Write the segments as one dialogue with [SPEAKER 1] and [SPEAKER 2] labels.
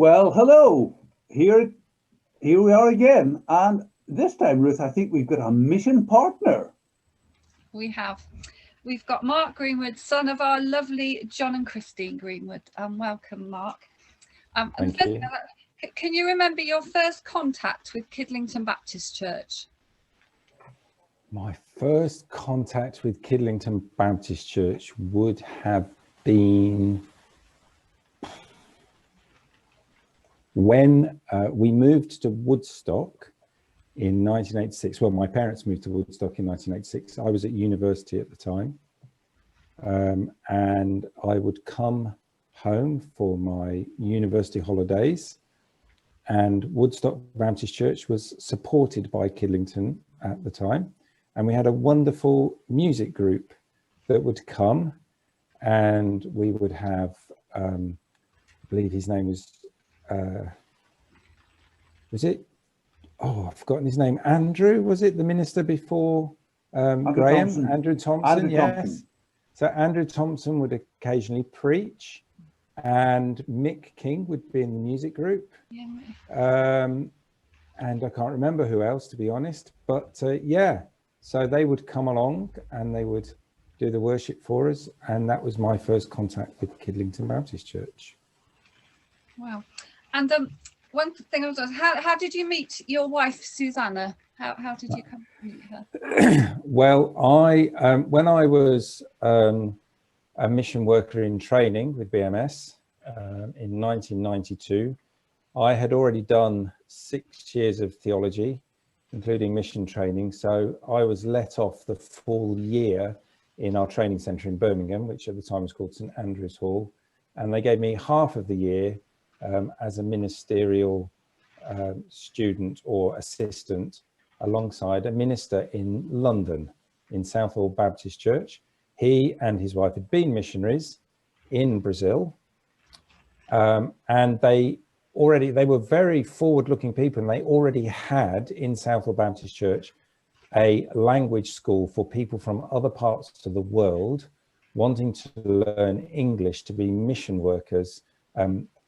[SPEAKER 1] Well, hello. Here we are again. And this time, Ruth, I think we've got a mission partner.
[SPEAKER 2] We have. We've got Mark Greenwood, son of our lovely John and Christine Greenwood. Welcome, Mark.
[SPEAKER 1] Thank you.
[SPEAKER 2] Can you remember your first contact with Kidlington Baptist Church?
[SPEAKER 3] My first contact with Kidlington Baptist Church would have been when we moved to Woodstock in 1986. Well, my parents moved to Woodstock in 1986. I was at university at the time. And I would come home for my university holidays, and Woodstock Baptist Church was supported by Kidlington at the time. And we had a wonderful music group that would come, and we would have, I believe his name was it? Oh, I've forgotten his name. Andrew, was it the minister before Graham?
[SPEAKER 1] Thompson.
[SPEAKER 3] Andrew Thompson,
[SPEAKER 1] Andrew
[SPEAKER 3] yes.
[SPEAKER 1] Thompson.
[SPEAKER 3] So Andrew Thompson would occasionally preach, and Mick King would be in the music group.
[SPEAKER 2] Yeah.
[SPEAKER 3] And I can't remember who else, to be honest, but yeah, so they would come along and they would do the worship for us, and that was my first contact with Kidlington Baptist Church.
[SPEAKER 2] Wow. And one thing I was asking, how did you meet your wife, Susanna? How did you come to meet her?
[SPEAKER 3] Well, when I was a mission worker in training with BMS in 1992, I had already done 6 years of theology, including mission training. So I was let off the full year in our training centre in Birmingham, which at the time was called St Andrew's Hall. And they gave me half of the year as a ministerial student or assistant alongside a minister in London, in Southall Baptist Church. He and his wife had been missionaries in Brazil, and they were very forward-looking people, and they already had in Southall Baptist Church a language school for people from other parts of the world wanting to learn English to be mission workers,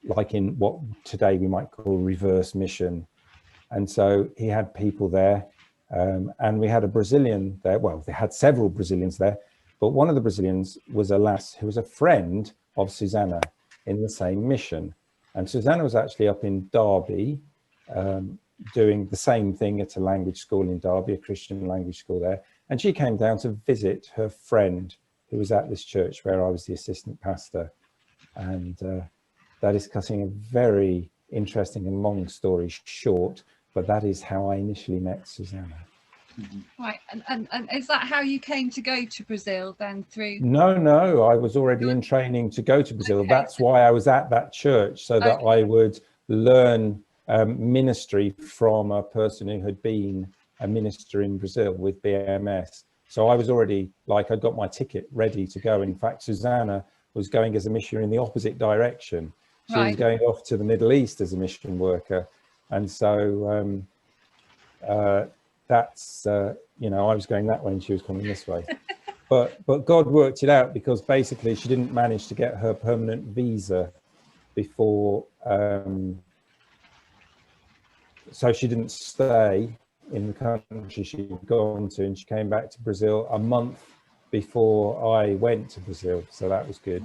[SPEAKER 3] like in what today we might call reverse mission. And so he had people there, and we had a Brazilian there. Well, they had several Brazilians there, but one of the Brazilians was a lass who was a friend of Susanna in the same mission. And Susanna was actually up in Derby, doing the same thing at a language school in Derby, a Christian language school there. And she came down to visit her friend who was at this church where I was the assistant pastor. And that is cutting a very interesting and long story short, but that is how I initially met Susanna.
[SPEAKER 2] Right, and is that how you came to go to Brazil then through?
[SPEAKER 3] No, I was already in training to go to Brazil. Okay. That's why I was at that church, so that I would learn ministry from a person who had been a minister in Brazil with BMS. So I was already, like, I got my ticket ready to go. In fact, Susanna was going as a missionary in the opposite direction. She was going off to the Middle East as a mission worker. And so that's, you know, I was going that way and she was coming this way. But God worked it out, because basically she didn't manage to get her permanent visa before, so she didn't stay in the country she'd gone to, and she came back to Brazil a month before I went to Brazil. So that was good.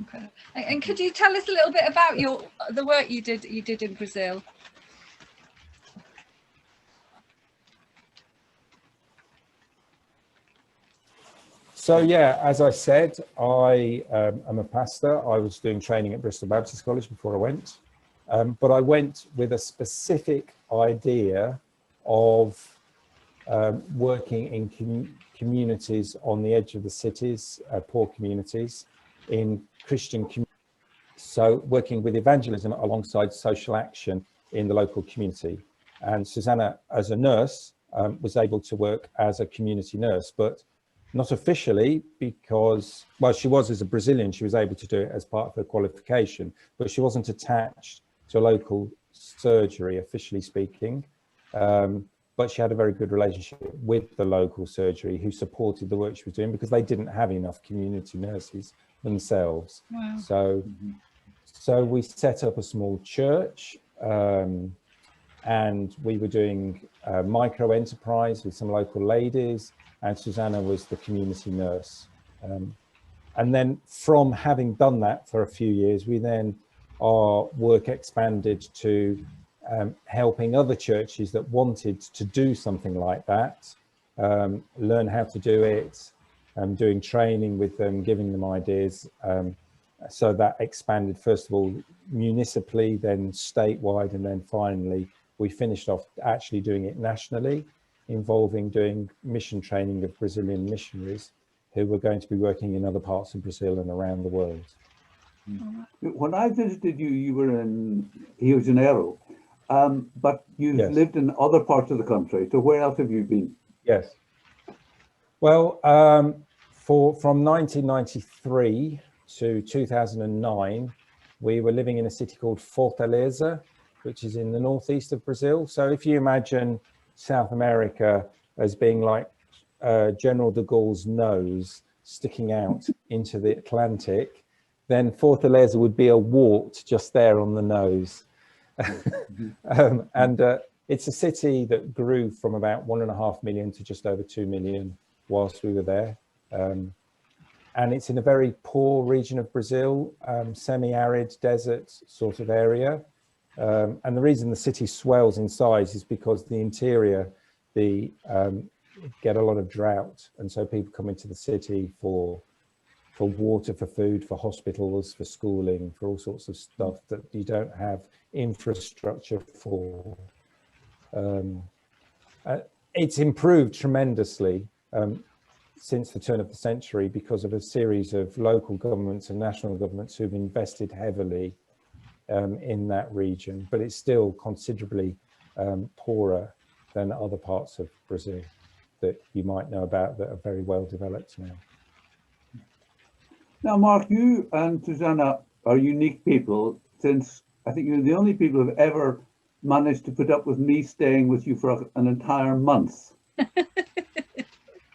[SPEAKER 2] Okay. And could you tell us a little bit about the work you did in Brazil?
[SPEAKER 3] So yeah, as I said, I am a pastor. I was doing training at Bristol Baptist College before I went, but I went with a specific idea of working in communities on the edge of the cities, poor communities, in Christian communities. So working with evangelism alongside social action in the local community. And Susanna, as a nurse, was able to work as a community nurse, but not officially, because, well, she was as a Brazilian, she was able to do it as part of her qualification, but she wasn't attached to a local surgery, officially speaking. But she had a very good relationship with the local surgery who supported the work she was doing, because they didn't have enough community nurses themselves.
[SPEAKER 2] Wow.
[SPEAKER 3] So we set up a small church, and we were doing micro enterprise with some local ladies, and Susanna was the community nurse. And then from having done that for a few years, we then, our work expanded to helping other churches that wanted to do something like that, learn how to do it, doing training with them, giving them ideas. So that expanded, first of all, municipally, then statewide, and then finally, we finished off actually doing it nationally, involving doing mission training of Brazilian missionaries who were going to be working in other parts of Brazil and around the world.
[SPEAKER 1] When I visited you, you were in Rio de Janeiro, but you've
[SPEAKER 3] Yes.
[SPEAKER 1] lived in other parts of the country. So where else have you been?
[SPEAKER 3] Yes. Well, from 1993 to 2009, we were living in a city called Fortaleza, which is in the northeast of Brazil. So if you imagine South America as being like General de Gaulle's nose sticking out into the Atlantic, then Fortaleza would be a wart just there on the nose. It's a city that grew from about 1.5 million to just over 2 million whilst we were there. And it's in a very poor region of Brazil, semi-arid desert sort of area. And the reason the city swells in size is because the interior, get a lot of drought. And so people come into the city for water, for food, for hospitals, for schooling, for all sorts of stuff that you don't have infrastructure for. It's improved tremendously since the turn of the century because of a series of local governments and national governments who've invested heavily in that region, but it's still considerably poorer than other parts of Brazil that you might know about that are very well developed now.
[SPEAKER 1] Now, Mark, you and Susanna are unique people, since I think you're the only people who've ever managed to put up with me staying with you for an entire month.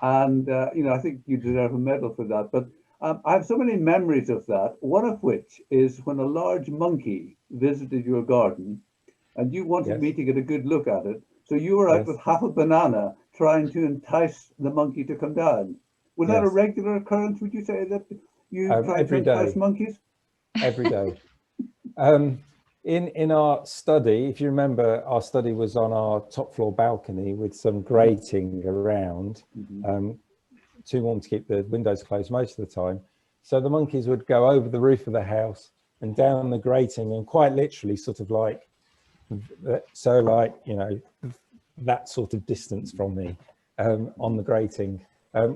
[SPEAKER 1] And, I think you deserve a medal for that. But I have so many memories of that, one of which is when a large monkey visited your garden and you wanted
[SPEAKER 3] Yes.
[SPEAKER 1] me to get a good look at it. So you were out
[SPEAKER 3] Yes.
[SPEAKER 1] with half a banana trying to entice the monkey to come down. Was that a
[SPEAKER 3] Yes.
[SPEAKER 1] regular occurrence, would you say, that you tried to
[SPEAKER 3] every
[SPEAKER 1] entice
[SPEAKER 3] day.
[SPEAKER 1] monkeys?
[SPEAKER 3] Every day. In our study, if you remember, our study was on our top floor balcony with some grating around, too warm to keep the windows closed most of the time. So the monkeys would go over the roof of the house and down the grating, and quite literally sort of like, so like, that sort of distance from me on the grating.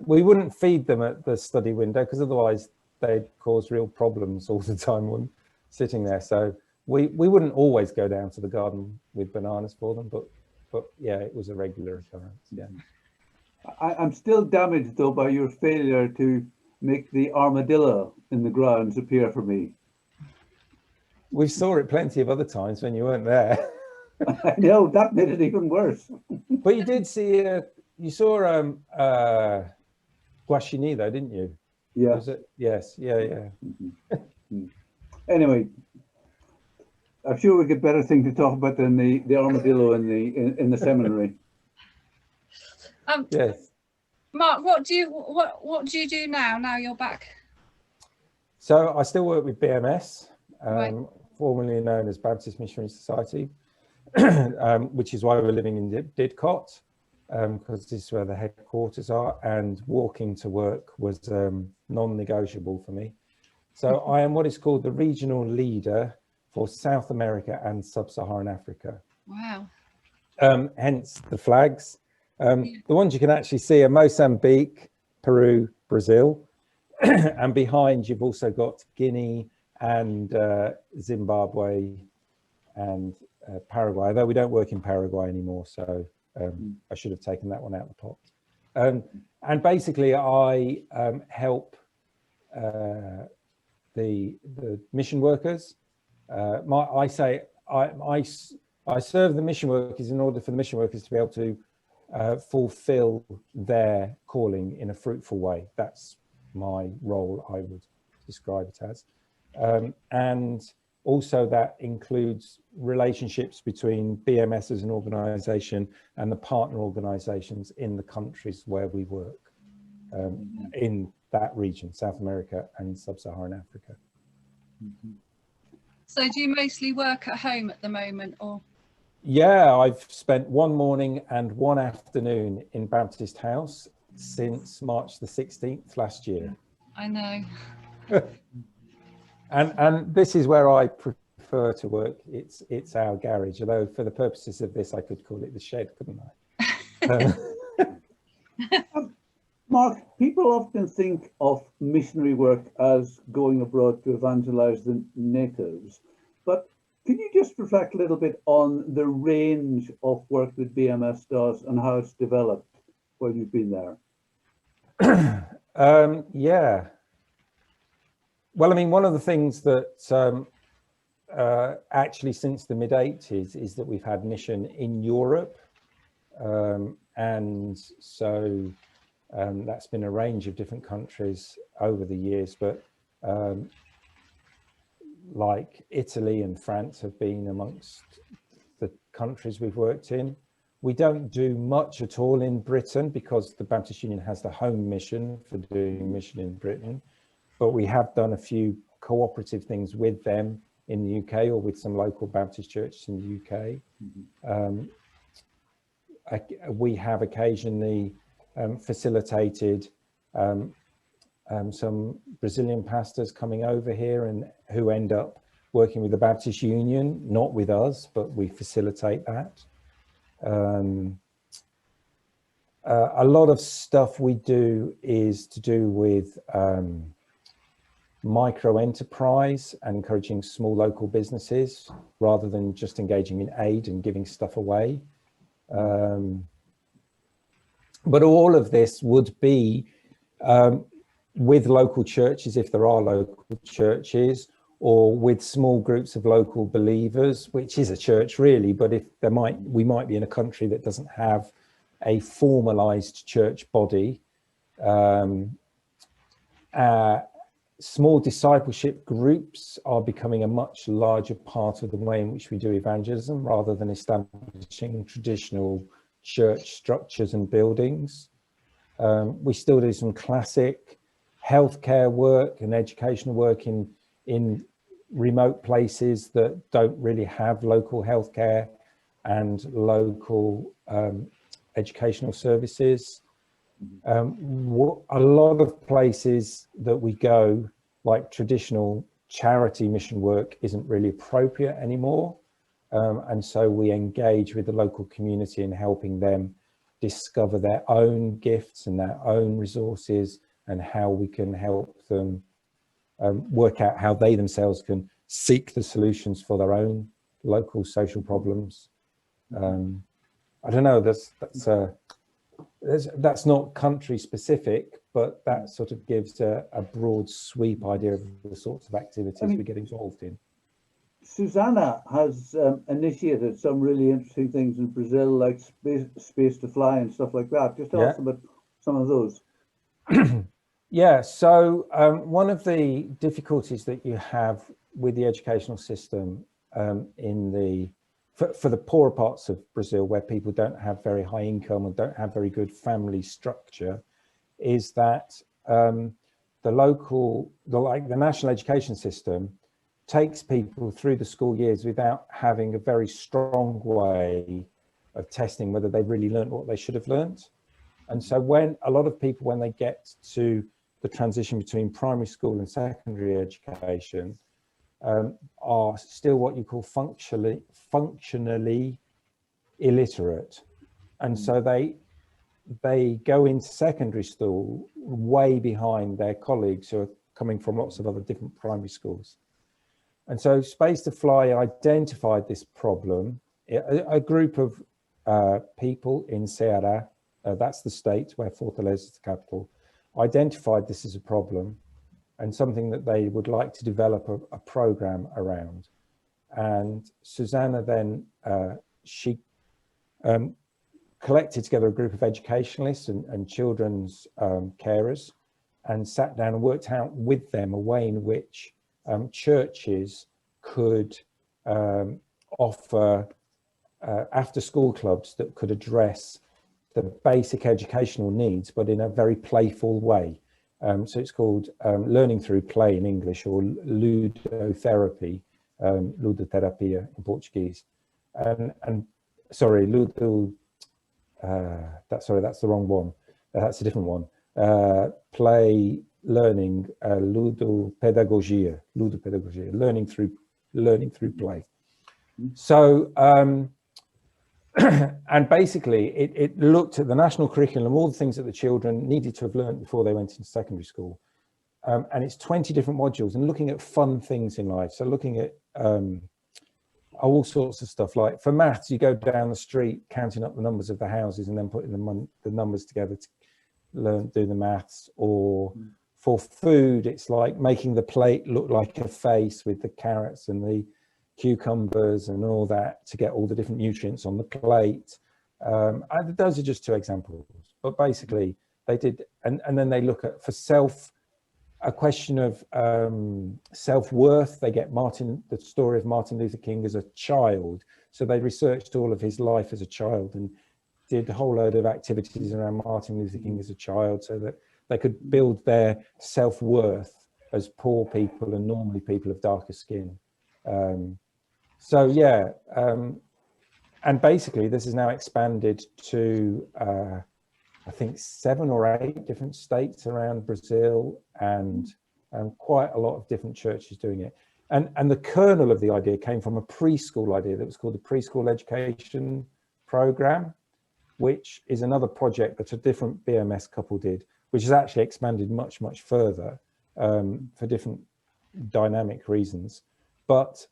[SPEAKER 3] We wouldn't feed them at the study window because otherwise they'd cause real problems all the time when sitting there. So we wouldn't always go down to the garden with bananas for them, but yeah, it was a regular occurrence. Yeah.
[SPEAKER 1] I'm still damaged though by your failure to make the armadillo in the grounds appear for me.
[SPEAKER 3] We saw it plenty of other times when you weren't there.
[SPEAKER 1] I know, that made it even worse.
[SPEAKER 3] But you did see, you saw Guaxinim though, didn't you?
[SPEAKER 1] Yeah.
[SPEAKER 3] Was it? Yes, yeah.
[SPEAKER 1] Anyway, I'm sure we get better thing to talk about than the armadillo in the seminary.
[SPEAKER 3] Yes.
[SPEAKER 2] Mark, what do you do now? Now you're back.
[SPEAKER 3] So I still work with BMS,
[SPEAKER 2] Right.
[SPEAKER 3] formerly known as Baptist Missionary Society, which is why we're living in Didcot, because this is where the headquarters are, and walking to work was non-negotiable for me. So I am what is called the regional leader for South America and Sub-Saharan Africa.
[SPEAKER 2] Wow.
[SPEAKER 3] Hence the flags. The ones you can actually see are Mozambique, Peru, Brazil, and behind you've also got Guinea and Zimbabwe and Paraguay, though we don't work in Paraguay anymore, so I should have taken that one out of the pot. And basically I help the mission workers. I serve the mission workers in order for the mission workers to be able to fulfill their calling in a fruitful way. That's my role, I would describe it as. And Also, that includes relationships between BMS as an organisation and the partner organisations in the countries where we work, in that region, South America and Sub-Saharan Africa.
[SPEAKER 2] So do you mostly work at home at the moment, or?
[SPEAKER 3] Yeah, I've spent one morning and one afternoon in Baptist House since March the 16th last year.
[SPEAKER 2] I know.
[SPEAKER 3] And this is where I prefer to work. It's our garage, although for the purposes of this, I could call it the shed, couldn't I?
[SPEAKER 1] Mark, people often think of missionary work as going abroad to evangelize the natives, but can you just reflect a little bit on the range of work that BMS does and how it's developed while you've been there?
[SPEAKER 3] Yeah. Well, I mean, one of the things that actually since the mid-80s is that we've had mission in Europe. And so that's been a range of different countries over the years, but like Italy and France have been amongst the countries we've worked in. We don't do much at all in Britain because the Baptist Union has the home mission for doing mission in Britain, but we have done a few cooperative things with them in the UK or with some local Baptist churches in the UK. We have occasionally facilitated some Brazilian pastors coming over here and who end up working with the Baptist Union, not with us, but we facilitate that. A lot of stuff we do is to do with micro enterprise and encouraging small local businesses rather than just engaging in aid and giving stuff away. But all of this would be with local churches, if there are local churches, or with small groups of local believers, which is a church really, but if we might be in a country that doesn't have a formalized church body. Small discipleship groups are becoming a much larger part of the way in which we do evangelism, rather than establishing traditional church structures and buildings. We still do some classic healthcare work and educational work in remote places that don't really have local healthcare and local educational services. A lot of places that we go, like traditional charity mission work, isn't really appropriate anymore. And so we engage with the local community in helping them discover their own gifts and their own resources and how we can help them work out how they themselves can seek the solutions for their own local social problems. I don't know, that's not country specific, but that sort of gives a broad sweep idea of the sorts of activities we get involved in.
[SPEAKER 1] Susanna has initiated some really interesting things in Brazil, like space to fly and stuff like that. Just tell us about some of those.
[SPEAKER 3] Yeah, so one of the difficulties that you have with the educational system for the poorer parts of Brazil, where people don't have very high income and don't have very good family structure, is that the national education system takes people through the school years without having a very strong way of testing whether they've really learned what they should have learned. And so when a lot of people, when they get to the transition between primary school and secondary education, are still what you call functionally illiterate. And so they go into secondary school way behind their colleagues who are coming from lots of other different primary schools. And so Space to Fly identified this problem. A group of people in Ceará, that's the state where Fortaleza is the capital, identified this as a problem and something that they would like to develop a program around. And Susanna then, she collected together a group of educationalists and children's carers and sat down and worked out with them a way in which churches could offer after school clubs that could address the basic educational needs, but in a very playful way. So it's called learning through play in English, or ludotherapy, ludoterapia in Portuguese. And sorry, that's the wrong one. That's a different one. Play learning, ludopedagogia, learning through play. So, and basically it looked at the national curriculum, all the things that the children needed to have learned before they went into secondary school. And it's 20 different modules, and looking at fun things in life. So looking at all sorts of stuff. Like for maths, you go down the street counting up the numbers of the houses and then putting the numbers together to do the maths. Or for food, it's like making the plate look like a face with the carrots and the cucumbers and all that to get all the different nutrients on the plate. And those are just two examples, but basically they did, and then they look at, for a question of self-worth. They get the story of Martin Luther King as a child. So they researched all of his life as a child and did a whole load of activities around Martin Luther King as a child, so that they could build their self-worth as poor people and normally people of darker skin. So yeah, and basically this is now expanded to I think 7 or 8 different states around Brazil, and quite a lot of different churches doing it. And the kernel of the idea came from a preschool idea that was called the Preschool Education Program, which is another project that a different BMS couple did, which has actually expanded much, much further for different dynamic reasons. But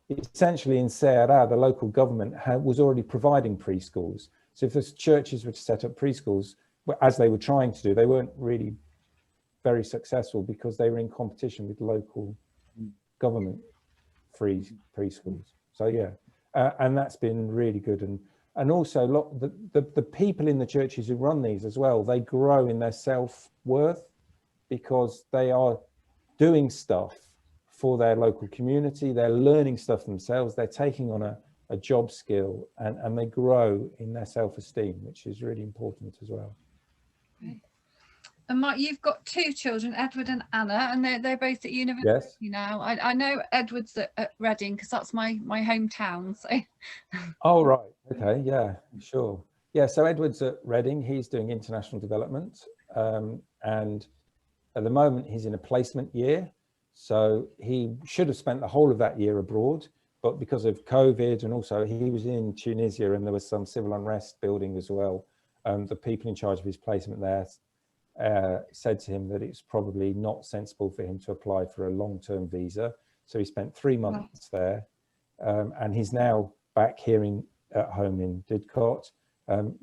[SPEAKER 3] essentially in Ceará, the local government was already providing preschools. So if the churches were to set up preschools, as they were trying to do, they weren't really very successful because they were in competition with local government free preschools. So yeah, and that's been really good. And also the people in the churches who run these as well, they grow in their self-worth because they are doing stuff for their local community. They're learning stuff themselves. They're taking on a job skill, and they grow in their self-esteem, which is really important as well.
[SPEAKER 2] Okay. And Mark, you've got 2 children, Edward and Anna, and they're both at university. Yes. Now. I know Edward's at Reading because that's my hometown. So.
[SPEAKER 3] Oh right, okay, yeah, sure. Yeah, so Edward's at Reading. He's doing international development, and at the moment he's in a placement year. So he should have spent the whole of that year abroad, but because of COVID, and also he was in Tunisia and there was some civil unrest building as well, the people in charge of his placement there said to him that it's probably not sensible for him to apply for a long-term visa. So he spent 3 months there, and he's now back here at home in Didcot,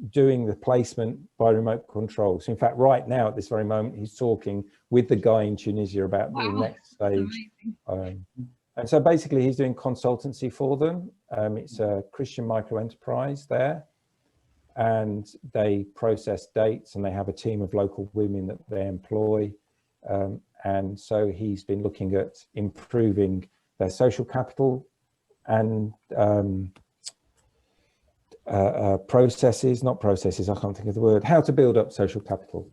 [SPEAKER 3] doing the placement by remote control. So in fact, right now at this very moment, he's talking with the guy in Tunisia about the next stage. And so basically he's doing consultancy for them. It's a Christian micro enterprise there, and they process dates, and they have a team of local women that they employ. And so he's been looking at improving their social capital and processes, not processes, I can't think of the word, how to build up social capital.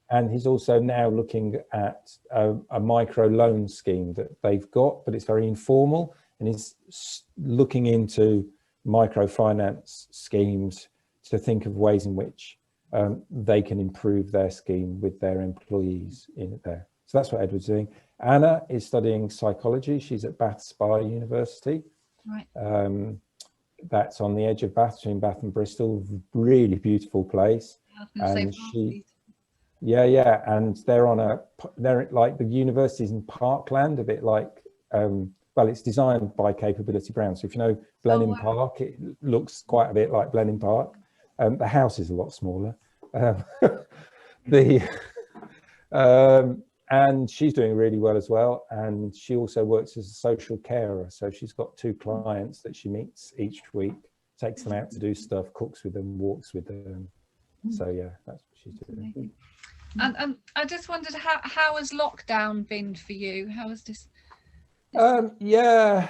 [SPEAKER 3] And he's also now looking at a micro loan scheme that they've got, but it's very informal, and he's looking into microfinance schemes to think of ways in which they can improve their scheme with their employees in it there. So that's what Edward's doing. Anna is studying psychology. She's at Bath Spa University. Right. That's on the edge of Bath, between Bath and Bristol. Really beautiful place. And she, yeah, and they're like, the university's in Parkland, a bit like, well, it's designed by Capability Brown. So if you know Blenheim Park, it looks quite a bit like Blenheim Park. The house is a lot smaller. And she's doing really well as well. And she also works as a social carer. So she's got 2 clients that she meets each week, takes them out to do stuff, cooks with them, walks with them. So yeah, that's what she's doing.
[SPEAKER 2] And I just wondered, how has lockdown been for you? How has this?
[SPEAKER 3] Yeah,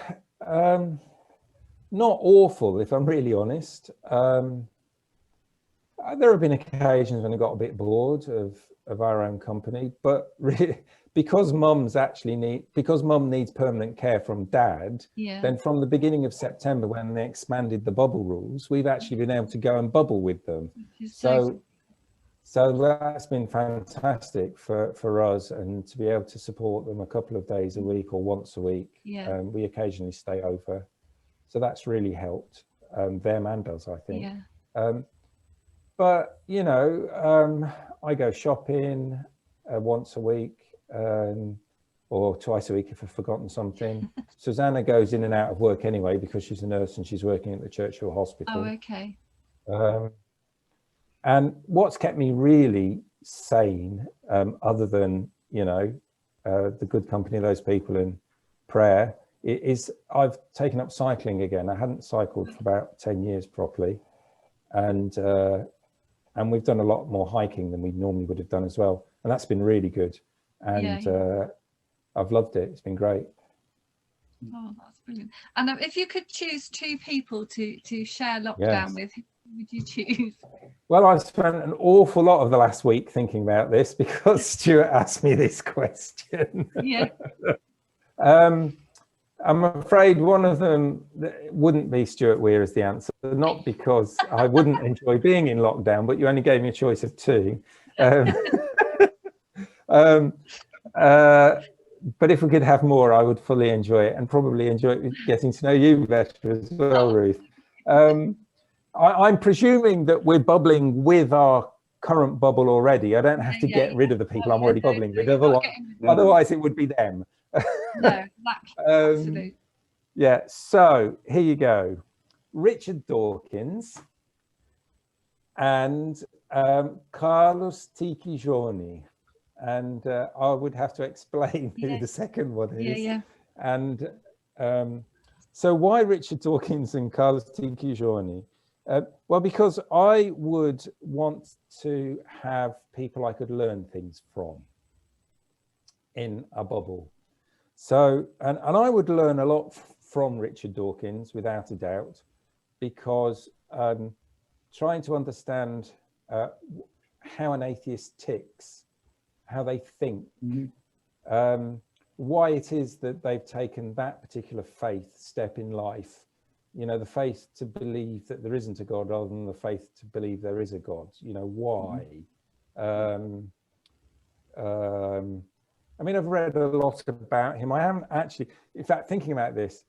[SPEAKER 3] not awful, if I'm really honest. There have been occasions when I got a bit bored of our own company, but really, because mum needs permanent care from dad, then from the beginning of September, when they expanded the bubble rules, we've actually been able to go and bubble with them. So that's been fantastic for us, and to be able to support them a couple of days a week or once a week. We occasionally stay over, so that's really helped them and us, I think. But you know, I go shopping once a week, or twice a week if I've forgotten something. Susanna goes in and out of work anyway because she's a nurse and she's working at the Churchill Hospital.
[SPEAKER 2] Oh, okay.
[SPEAKER 3] And what's kept me really sane, other than, you know, the good company of those people and prayer, is I've taken up cycling again. I hadn't cycled for about 10 years properly. And we've done a lot more hiking than we normally would have done as well. And that's been really good. And I've loved it. It's been great.
[SPEAKER 2] Oh, that's brilliant. And if you could choose two people to share lockdown with, who would you choose? Well,
[SPEAKER 3] I've spent an awful lot of the last week thinking about this because Stuart asked me this question. I'm afraid one of them wouldn't be Stuart Weir as the answer, not because I wouldn't enjoy being in lockdown, but you only gave me a choice of two. But if we could have more, I would fully enjoy it, and probably enjoy getting to know you better as well, Ruth. I'm presuming that we're bubbling with our current bubble already. I don't have to get rid of the people I'm already bubbling with, otherwise it would be them.
[SPEAKER 2] No, exactly. Absolutely.
[SPEAKER 3] Yeah, so here you go. Richard Dawkins and Carlos Tiquigioni. And I would have to explain who the second one is. And so why Richard Dawkins and Carlos Tiquigioni? Well, because I would want to have people I could learn things from in a bubble. So, and I would learn a lot from Richard Dawkins, without a doubt, because trying to understand how an atheist ticks, how they think, why it is that they've taken that particular faith step in life, you know, the faith to believe that there isn't a God rather than the faith to believe there is a God, you know, why? I mean, I've read a lot about him. I haven't actually, in fact, thinking about this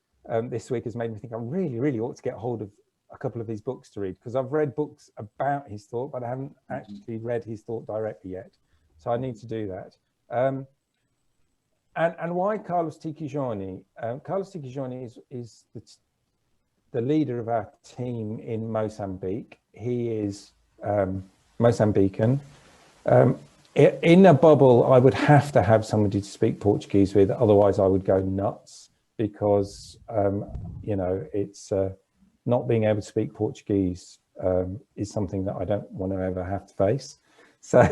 [SPEAKER 3] this week has made me think I really ought to get hold of a couple of his books to read, because I've read books about his thought, but I haven't actually read his thought directly yet. So I need to do that. And why Carlos Tiquigioni? Carlos Tiquigioni is the leader of our team in Mozambique. He is Mozambican. In a bubble, I would have to have somebody to speak Portuguese with, otherwise I would go nuts, because you know, it's not being able to speak Portuguese is something that I don't want to ever have to face. So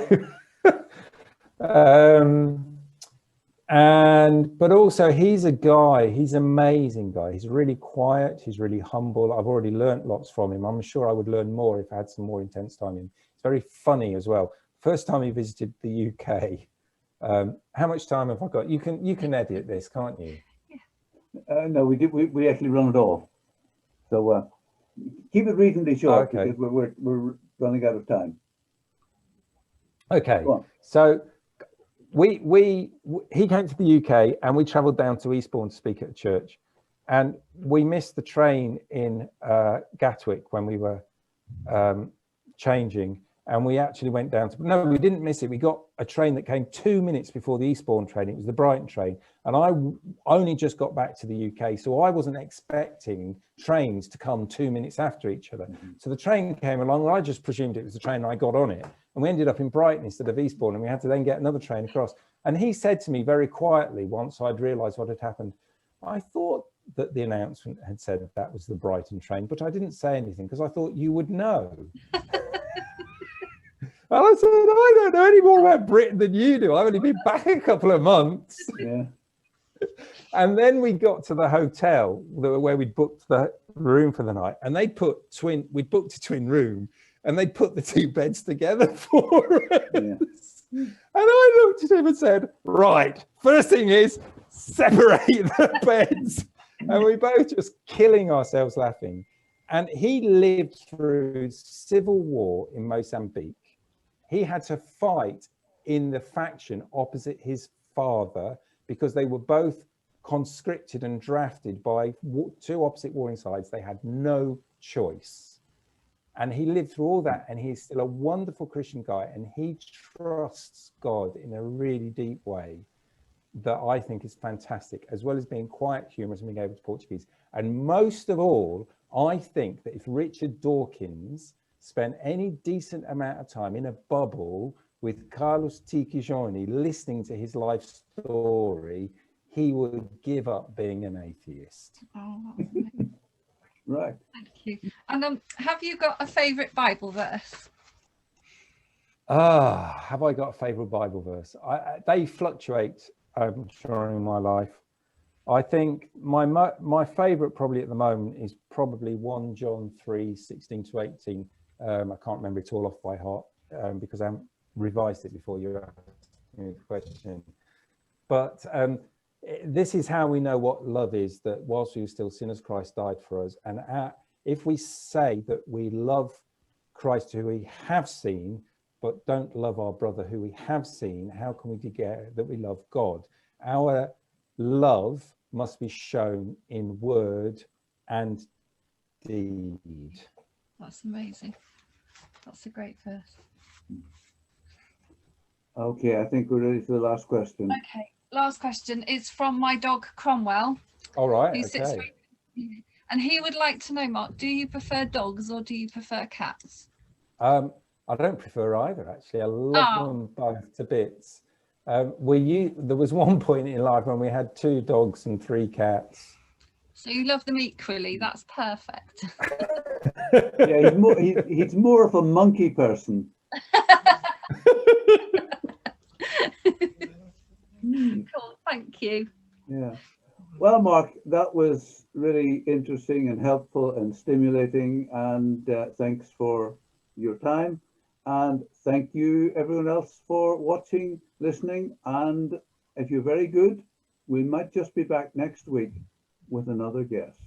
[SPEAKER 3] but also he's a guy, he's an amazing guy. He's really quiet, he's really humble. I've already learnt lots from him. I'm sure I would learn more if I had some more intense time in. It's very funny as well. First time he visited the UK. How much time have I got? You can edit this, can't you?
[SPEAKER 1] No, we actually run it off. So keep it reasonably short, because we're running out of time.
[SPEAKER 3] Okay, so he came to the UK and we travelled down to Eastbourne to speak at a church, and we missed the train in Gatwick when we were changing, and we actually went down to, no, we didn't miss it. We got a train that came 2 minutes before the Eastbourne train. It was the Brighton train, and I only just got back to the UK, so I wasn't expecting trains to come 2 minutes after each other. So the train came along, and I just presumed it was the train, and I got on it, and we ended up in Brighton instead of Eastbourne, and we had to then get another train across. And he said to me very quietly, once I'd realised what had happened, I thought that the announcement had said that was the Brighton train, but I didn't say anything because I thought you would know. And I said, I don't know any more about Britain than you do. I've only been back a couple of months.
[SPEAKER 1] Yeah.
[SPEAKER 3] And then we got to the hotel where we'd booked the room for the night, and we booked a twin room, and they put the two beds together for us. Yeah. And I looked at him and said, right, first thing is separate the beds. And we both just killing ourselves laughing. And he lived through civil war in Mozambique. He had to fight in the faction opposite his father because they were both conscripted and drafted by two opposite warring sides. They had no choice. And he lived through all that, and he's still a wonderful Christian guy, and he trusts God in a really deep way that I think is fantastic, as well as being quite humorous and being able to Portuguese. And most of all, I think that if Richard Dawkins spent any decent amount of time in a bubble with Carlos Tiquijoni listening to his life story, he would give up being an atheist.
[SPEAKER 2] Oh,
[SPEAKER 1] right.
[SPEAKER 2] Thank you. And have you got a favourite Bible verse?
[SPEAKER 3] Have I got a favourite Bible verse? They fluctuate during my life. I think my favourite probably at the moment is probably 1 John 3:16-18. I can't remember it all off by heart because I haven't revised it before you asked me the question. But this is how we know what love is, that whilst we were still sinners, Christ died for us. And if we say that we love Christ who we have seen, but don't love our brother who we have seen, how can we declare that we love God? Our love must be shown in word and deed.
[SPEAKER 2] That's amazing. That's a great verse.
[SPEAKER 1] Okay, I think we're ready for the last question.
[SPEAKER 2] Okay, last question is from my dog Cromwell.
[SPEAKER 3] All right,
[SPEAKER 2] okay. And he would like to know, Mark, do you prefer dogs or do you prefer cats?
[SPEAKER 3] I don't prefer either, actually. I love them both to bits. There was one point in life when we had 2 dogs and 3 cats.
[SPEAKER 2] So you love them equally. That's perfect.
[SPEAKER 1] Yeah, he's more of a monkey person.
[SPEAKER 2] Cool, thank you.
[SPEAKER 1] Yeah. Well, Mark, that was really interesting and helpful and stimulating, and thanks for your time. And thank you, everyone else, for watching, listening. And if you're very good, we might just be back next week with another guest.